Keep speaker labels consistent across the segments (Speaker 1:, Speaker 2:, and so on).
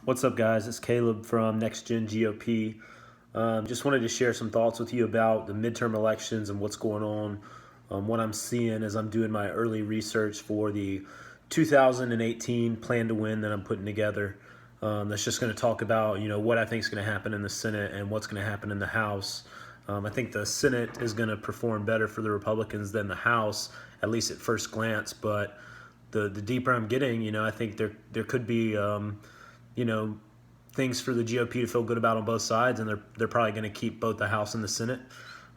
Speaker 1: What's up, guys? It's Caleb from Next Gen GOP. Just wanted to share some thoughts with you about the midterm elections and what's going on. What I'm seeing as I'm doing my early research for the 2018 plan to win that I'm putting together. That's just going to talk about what I think is going to happen in the Senate and what's going to happen in the House. I think the Senate is going to perform better for the Republicans than the House, at least at first glance. But the deeper I'm getting, I think there could be you know, things for the GOP to feel good about on both sides, and they're probably going to keep both the House and the Senate.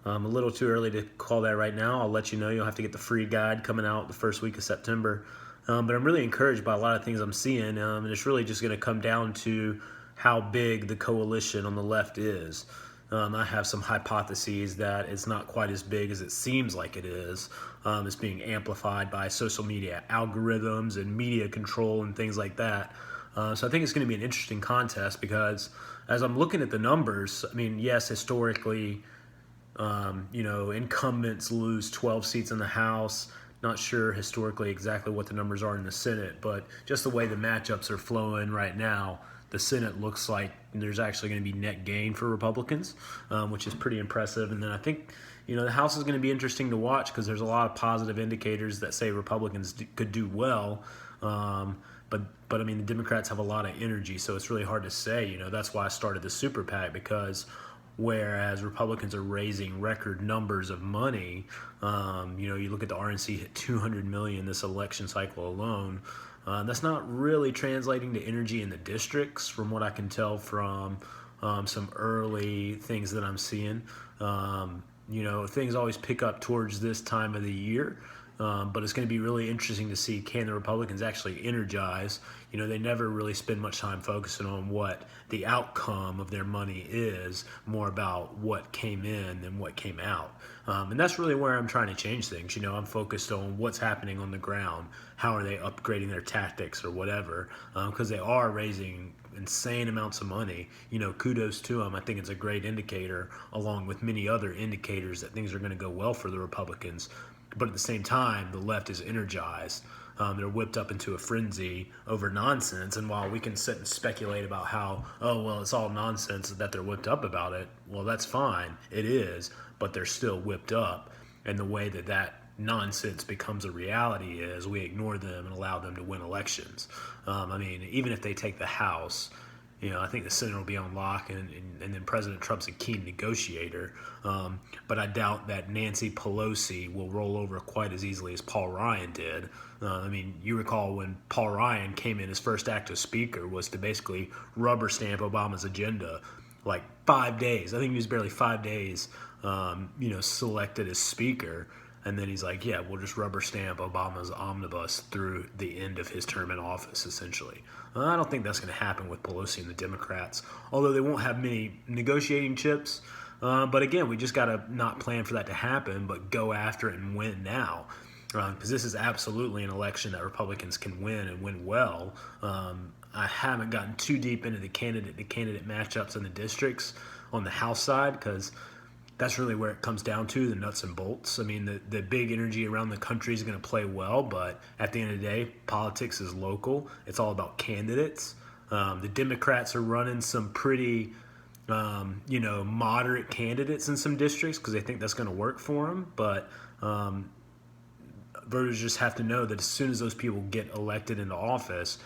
Speaker 1: A little too early to call that right now. I'll let you know. You'll have to get the free guide coming out the first week of September. But I'm really encouraged by a lot of things I'm seeing, and it's really just going to come down to how big the coalition on the left is. I have some hypotheses that it's not quite as big as it seems like it is. It's being amplified by social media algorithms and media control and things like that. So I think it's going to be an interesting contest because as I'm looking at the numbers, I mean, yes, historically, incumbents lose 12 seats in the House. Not sure historically exactly what the numbers are in the Senate, but just the way the matchups are flowing right now, the Senate looks like there's actually going to be net gain for Republicans, which is pretty impressive. And then I think, the House is going to be interesting to watch because there's a lot of positive indicators that say Republicans could do well. But I mean, the Democrats have a lot of energy, so it's really hard to say. That's why I started the Super PAC, because whereas Republicans are raising record numbers of money, you look at the RNC hit 200 million this election cycle alone. That's not really translating to energy in the districts, from what I can tell from some early things that I'm seeing. Things always pick up towards this time of the year. But it's going to be really interesting to see, can the Republicans actually energize. They never really spend much time focusing on what the outcome of their money is, more about what came in than what came out. And that's really where I'm trying to change things. I'm focused on what's happening on the ground. How are they upgrading their tactics or whatever? Because they are raising insane amounts of money. Kudos to them. I think it's a great indicator, along with many other indicators, that things are going to go well for the Republicans. But at the same time, the left is energized. They're whipped up into a frenzy over nonsense. And while we can sit and speculate about how, it's all nonsense that they're whipped up about it, well, that's fine. It is. But they're still whipped up. And the way that nonsense becomes a reality is we ignore them and allow them to win elections. Even if they take the House, I think the Senate will be on lock, and then President Trump's a keen negotiator. But I doubt that Nancy Pelosi will roll over quite as easily as Paul Ryan did. You recall when Paul Ryan came in, his first act as Speaker was to basically rubber stamp Obama's agenda. Like 5 days. I think he was barely 5 days, selected as Speaker. And then he's like, yeah, we'll just rubber stamp Obama's omnibus through the end of his term in office, essentially. I don't think that's going to happen with Pelosi and the Democrats, although they won't have many negotiating chips. But again, we just got to not plan for that to happen, but go after it and win now. Because this is absolutely an election that Republicans can win and win well. I haven't gotten too deep into the candidate matchups in the districts on the House side, because that's really where it comes down to, the nuts and bolts. The big energy around the country is going to play well, but at the end of the day, politics is local. It's all about candidates. The Democrats are running some pretty, moderate candidates in some districts because they think that's going to work for them. But voters just have to know that as soon as those people get elected into office,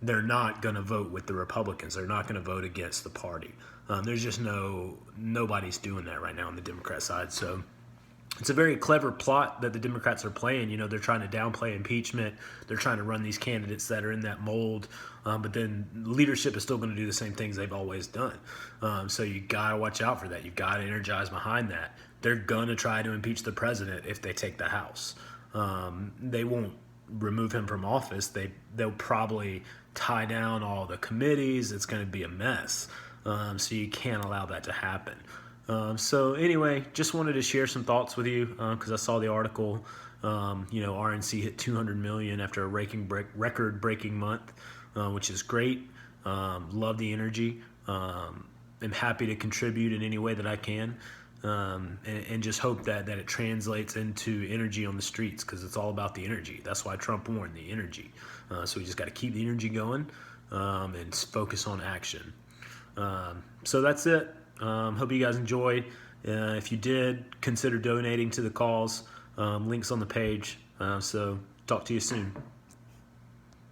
Speaker 1: they're not going to vote with the Republicans. They're not going to vote against the party. There's just nobody's doing that right now on the Democrat side. So it's a very clever plot that the Democrats are playing. They're trying to downplay impeachment. They're trying to run these candidates that are in that mold. But then leadership is still going to do the same things they've always done. So you got to watch out for that. You've got to energize behind that. They're going to try to impeach the president if they take the House. They won't remove him from office. They'll probably tie down all the committees. It's going to be a mess. So you can't allow that to happen. So anyway, just wanted to share some thoughts with you because I saw the article. RNC hit 200 million after a record-breaking month, which is great. Love the energy. I'm happy to contribute in any way that I can. And just hope that it translates into energy on the streets, because it's all about the energy. That's why Trump won, the energy. So we just got to keep the energy going. and focus on action. So that's it. Hope you guys enjoyed. If you did, consider donating to the cause. Links on the page. So talk to you soon.